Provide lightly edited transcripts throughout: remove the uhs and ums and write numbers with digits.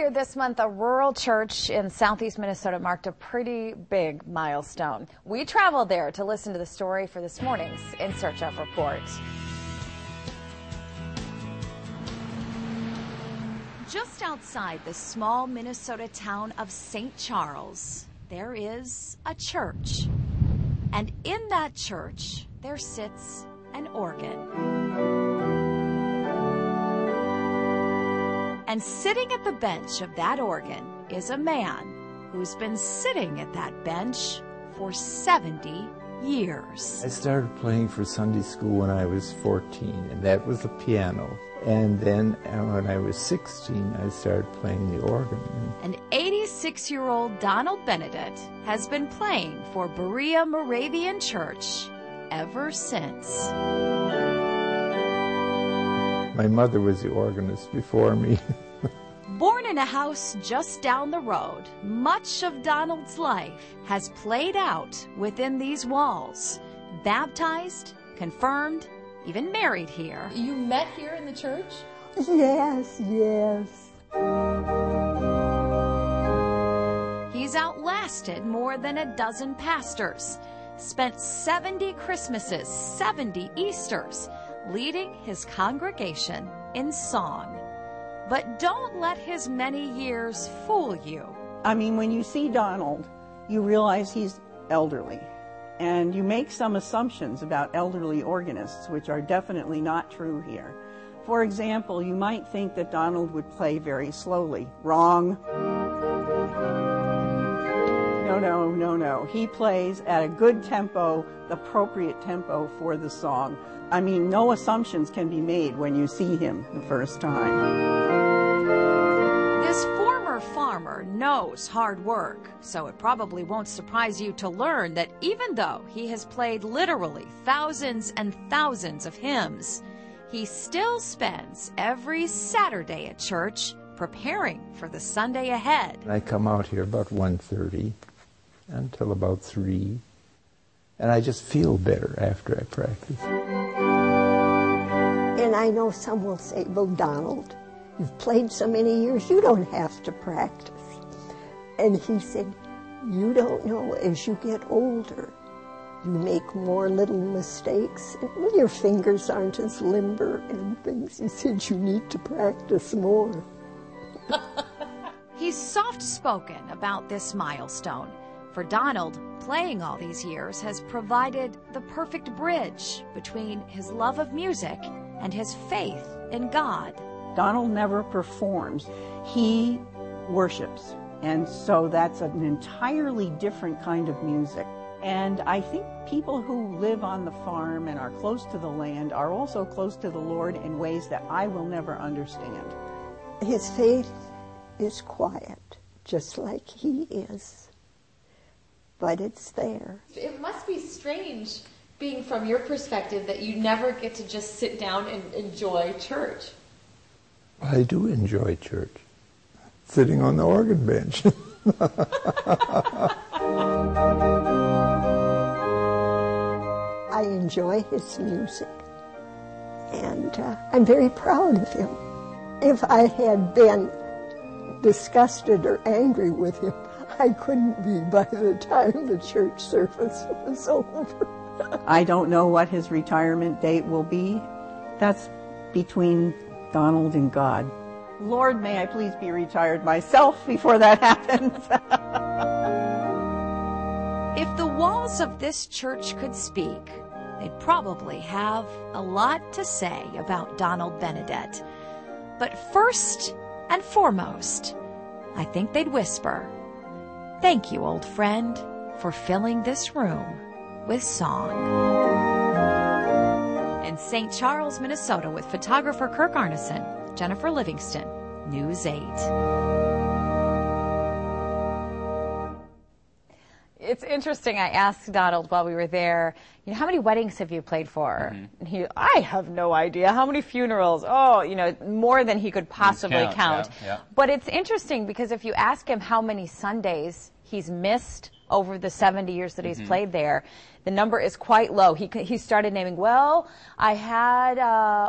Earlier this month, a rural church in southeast Minnesota marked a pretty big milestone. We traveled there to listen to the story for this morning's In Search Of report. Just outside the small Minnesota town of St. Charles, there is a church. And in that church, there sits an organ. And sitting at the bench of that organ is a man who's been sitting at that bench for 70 years. I started playing for Sunday school when I was 14, and that was the piano. And then when I was 16, I started playing the organ. And 86-year-old Donald Benedict has been playing for Berea Moravian Church ever since. My mother was the organist before me. Born in a house just down the road, much of Donald's life has played out within these walls. Baptized, confirmed, even married here. You met here in the church? Yes, yes. He's outlasted more than a dozen pastors, spent 70 Christmases, 70 Easters, leading his congregation in song. But don't let his many years fool you. I mean, when you see Donald, you realize he's elderly. And you make some assumptions about elderly organists, which are definitely not true here. For example, you might think that Donald would play very slowly. Wrong. No. He plays at a good tempo, the appropriate tempo for the song. I mean, no assumptions can be made when you see him the first time. This former farmer knows hard work, so it probably won't surprise you to learn that even though he has played literally thousands and thousands of hymns, he still spends every Saturday at church preparing for the Sunday ahead. I come out here about 1:30 until about 3, and I just feel better after I practice. And I know some will say, well, Donald, you've played so many years, you don't have to practice. And he said, you don't know, as you get older, you make more little mistakes, and your fingers aren't as limber and things. He said, you need to practice more. He's soft-spoken about this milestone. For Donald, playing all these years has provided the perfect bridge between his love of music and his faith in God. Donald never performs. He worships. And so that's an entirely different kind of music. And I think people who live on the farm and are close to the land are also close to the Lord in ways that I will never understand. His faith is quiet, just like he is. But it's there. It must be strange, being from your perspective, that you never get to just sit down and enjoy church. I do enjoy church, sitting on the organ bench. I enjoy his music, and I'm very proud of him. If I had been disgusted or angry with him, I couldn't be by the time the church service was over. I don't know what his retirement date will be. That's between Donald and God. Lord, may I please be retired myself before that happens. If the walls of this church could speak, they'd probably have a lot to say about Donald Benedict. But first and foremost, I think they'd whisper, "Thank you, old friend, for filling this room with song." In St. Charles, Minnesota, with photographer Kirk Arneson, Jennifer Livingston, News 8. It's interesting. I asked Donald while we were there, how many weddings have you played for? Mm-hmm. And I have no idea. How many funerals? Oh, more than he could possibly count. Yeah. But it's interesting because if you ask him how many Sundays he's missed over the 70 years that he's played there. The number is quite low. He started naming, well, I had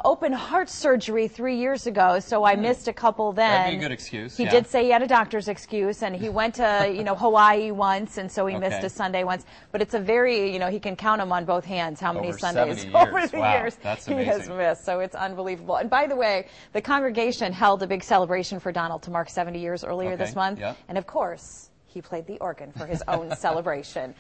open heart surgery 3 years ago, so I missed a couple then. That'd be a good excuse. He did say he had a doctor's excuse, and he went to, Hawaii once, and so he missed a Sunday once. But it's a very, he can count them on both hands how many Sundays over the years he has missed. So it's unbelievable. And by the way, the congregation held a big celebration for Donald to mark 70 years earlier this month. And of course, he played the organ for his own celebration.